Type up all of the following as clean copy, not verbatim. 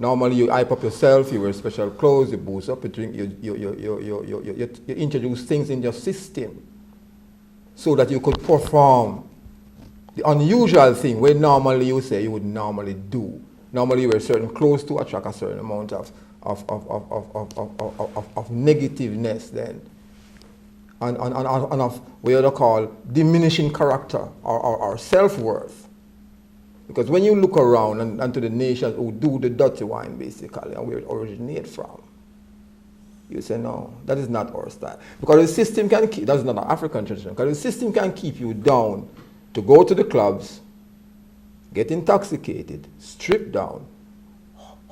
Normally you hype up yourself, you wear special clothes, you boost up, you drink, you introduce things in your system so that you could perform the unusual thing where normally you say you would normally do. Normally you wear certain clothes to attract a certain amount of negativeness then. And of what you call diminishing character or self-worth. Because when you look around and to the nations who do the dirty wine basically and where it originates from, you say no, that is not our style. Because the system can keep, that's not an African tradition, because the system can keep you down to go to the clubs, get intoxicated, strip down.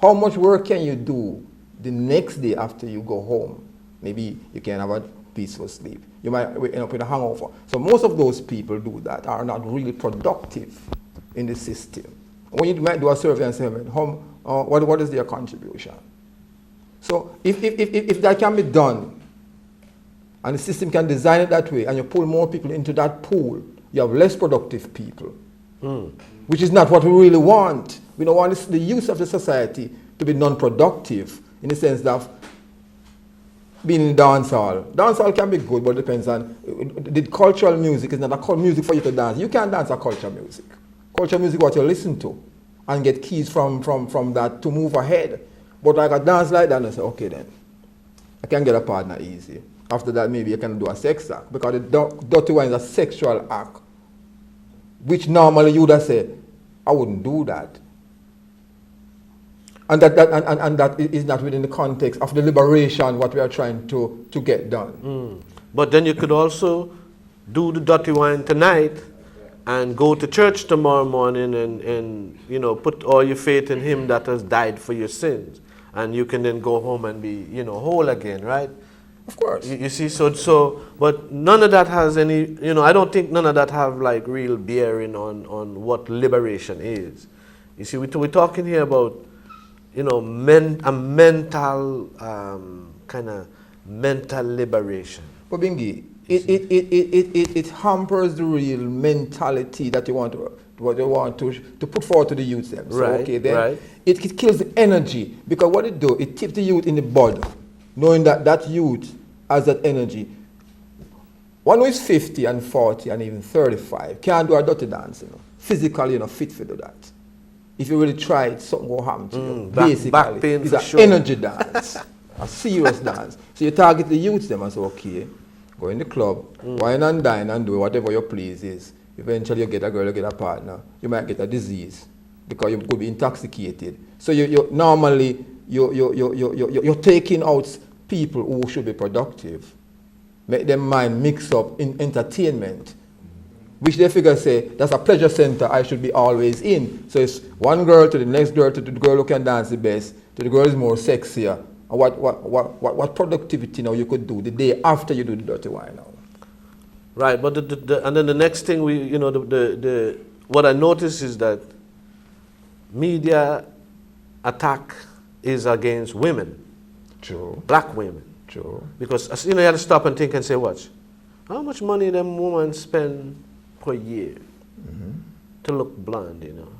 How much work can you do the next day after you go home? Maybe you can have a peaceful sleep. You might end up with a hangover. So most of those people do that are not really productive in the system. When you might do a survey and say, what is their contribution? So if that can be done, and the system can design it that way, and you pull more people into that pool, you have less productive people, which is not what we really want. We don't want the youth of the society to be non-productive in the sense that being in dance hall. Dance hall can be good, but it depends on, the cultural music is not a music for you to dance. You can't dance a culture music. Culture music what you listen to and get keys from that to move ahead. But like a dance like that, and I say, okay then, I can get a partner easy. After that, maybe you can do a sex act, because the dirty wine is a sexual act, which normally you would have said, I wouldn't do that. And that is not within the context of the liberation, what we are trying to get done. But then you could also do the dirty wine tonight and go to church tomorrow morning and you know, put all your faith in him that has died for your sins. And you can then go home and be, you know, whole again, right? Of course. You see, but none of that has any, you know, I don't think none of that have like real bearing on what liberation is. You see, we're talking here about, you know, a mental, kind of mental liberation. But Bingi, it hampers the real mentality that you want to put forward to the youth then. So, Right, okay, then right. it kills the energy, because what it do, it tips the youth in the bud, knowing that that youth has that energy. One who is 50 and 40 and even 35 can't do a dirty dance, you know, physically, you know, fit to do that. If you really try it, something will happen to you. Basically, back pain it's for an sure. energy dance, a serious dance. So you target the youths them and say, okay, go in the club, wine and dine and do whatever your please is. Eventually you get a girl, you get a partner. You might get a disease because you could be intoxicated. So normally you're taking out people who should be productive. Make them mind mix up in entertainment, which they figure say, that's a pleasure center I should be always in. So it's one girl to the next girl, to the girl who can dance the best, to the girl who is more sexier. And what productivity now you could do the day after you do the dirty wine now? Right, but and then the next thing what I notice is that media attack is against women. True. Black women. True. Because, you know, you have to stop and think and say, watch, how much money them women spend per year to look blonde, you know?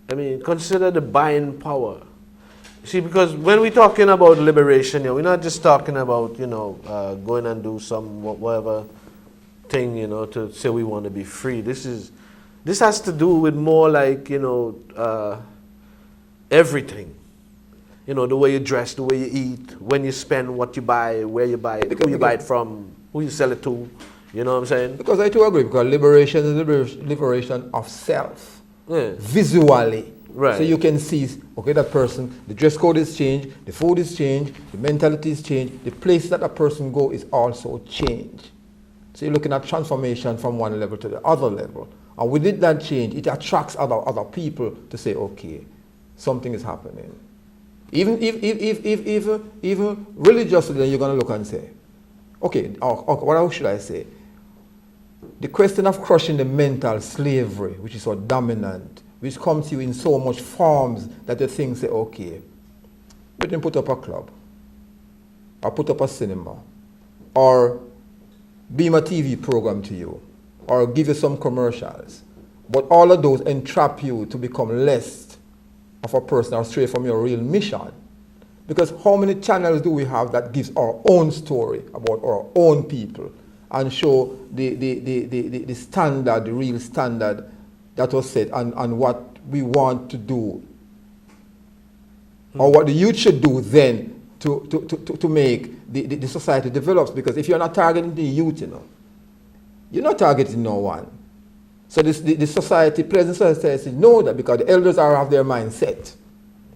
I mean, consider the buying power. See, because when we're talking about liberation, you know, we're not just talking about, you know, going and do some whatever thing, you know, to say we want to be free. This has to do with more like, you know, everything. You know, the way you dress, the way you eat, when you spend, what you buy, where you buy it, who you buy it from, who you sell it to. You know what I'm saying? Because I too agree, because liberation is liberation of self, visually. Right. So you can see, okay, that person, the dress code is changed, the food is changed, the mentality is changed, the place that a person go is also changed. So you're looking at transformation from one level to the other level. And within that change, it attracts other people to say, okay, something is happening. Even religiously, then you're going to look and say, okay, what should I say? The question of crushing the mental slavery, which is so dominant, which comes to you in so much forms that you think, say, okay, we can put up a club, or put up a cinema, or beam a TV program to you, or give you some commercials. But all of those entrap you to become less of a person or stray from your real mission. Because how many channels do we have that gives our own story about our own people and show the standard, the real standard that was set and what we want to do or what the youth should do then to make the society develops. Because if you're not targeting the youth, you're not targeting no one. So the society, present society know that because the elders are of their mindset.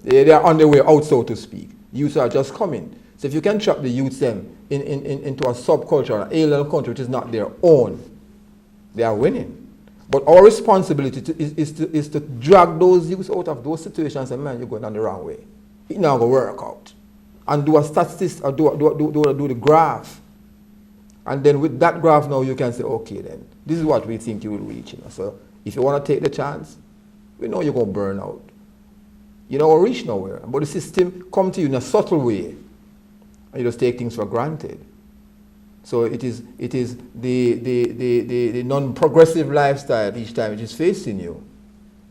They are on their way out, so to speak. Youths are just coming. So if you can trap the youths them into a subculture, an alien country which is not their own, they are winning. But our responsibility is to drag those youths out of those situations and man, you're going on the wrong way. It now go work out. And do a statistics or do the graph. And then with that graph now you can say, okay then, this is what we think you will reach. So if you want to take the chance, we know you're going to burn out. You know, or reach nowhere. But the system come to you in a subtle way. And you just take things for granted. So it is the non-progressive lifestyle each time it is facing you.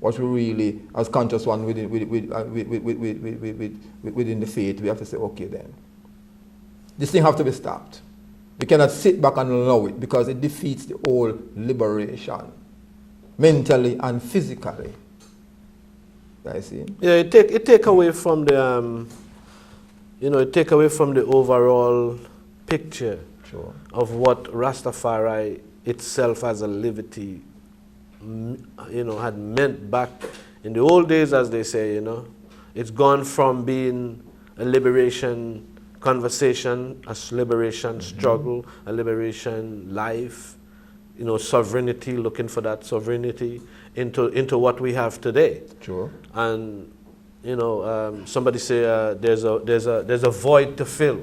What we really, as conscious one within the faith, we have to say, okay then. This thing have to be stopped. We cannot sit back and allow it because it defeats the whole liberation, mentally and physically. I see. Yeah, it take away from the it take away from the overall picture of what Rastafari itself as a liberty, had meant back in the old days, as they say. It's gone from being a liberation conversation, a liberation struggle, a liberation life, sovereignty, looking for that sovereignty into what we have today. Sure. And somebody say there's a void to fill.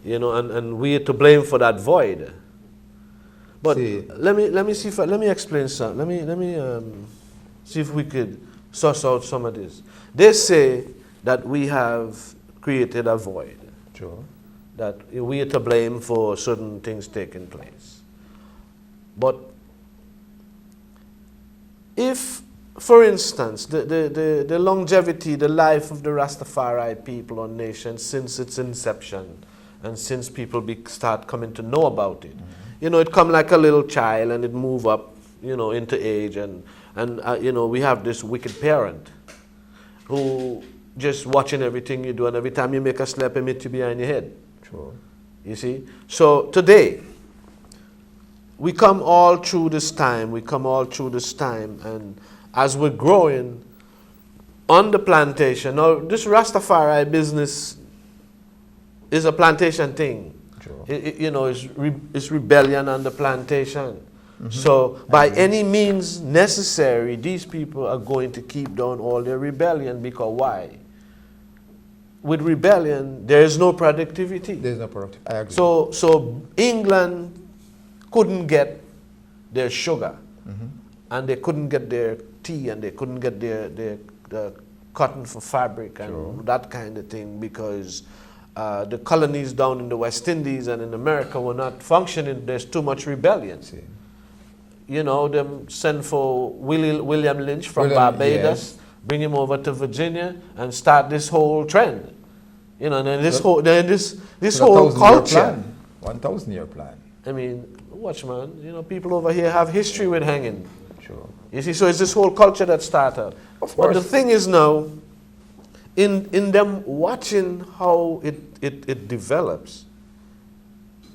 And we are to blame for that void. But let me explain something. Let me see if we could suss out some of this. They say that we have created a void. Sure. That we are to blame for certain things taking place. But if, for instance, the longevity, the life of the Rastafari people or nation since its inception and since people start coming to know about it, it come like a little child and it move up, into age and we have this wicked parent who just watching everything you do, and every time you make a step, he hit you behind your head. Sure. You see? So today, we come all through this time, and as we're growing on the plantation, now this Rastafari business is a plantation thing. Sure. It's rebellion on the plantation. So by any means necessary, these people are going to keep down all their rebellion, because why? With rebellion, there is no productivity. There's no productivity. I agree. So England couldn't get their sugar, and they couldn't get their tea, and they couldn't get their cotton for fabric and that kind of thing, because the colonies down in the West Indies and in America were not functioning. There's too much rebellion. Them send for William Lynch from Barbados, bring him over to Virginia, and start this whole trend. And then this whole culture. 1,000-year plan. I mean, watch, man. People over here have history with hanging. Sure. You see, so it's this whole culture that started. Of course. But the thing is now, in them watching how it develops,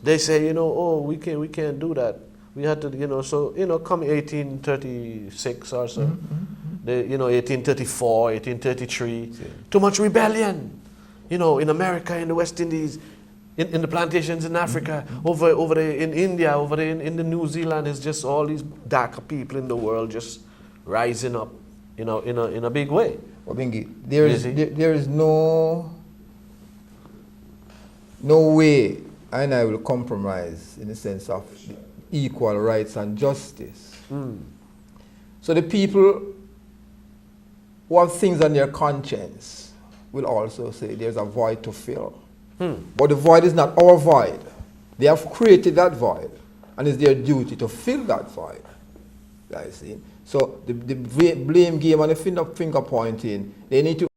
they say, we can't do that. We had to, come 1836 or so, 1834, 1833, too much rebellion, in America, in the West Indies, in the plantations in Africa, over there in India, over there in the New Zealand, it's just all these darker people in the world just rising up, in a big way. Well, Bingi, there is no way and I will compromise in the sense of equal rights and justice. So the people who have things on their conscience will also say there's a void to fill. But the void is not our void. They have created that void, and it's their duty to fill that void. I see. So the blame game and the finger pointing, they need to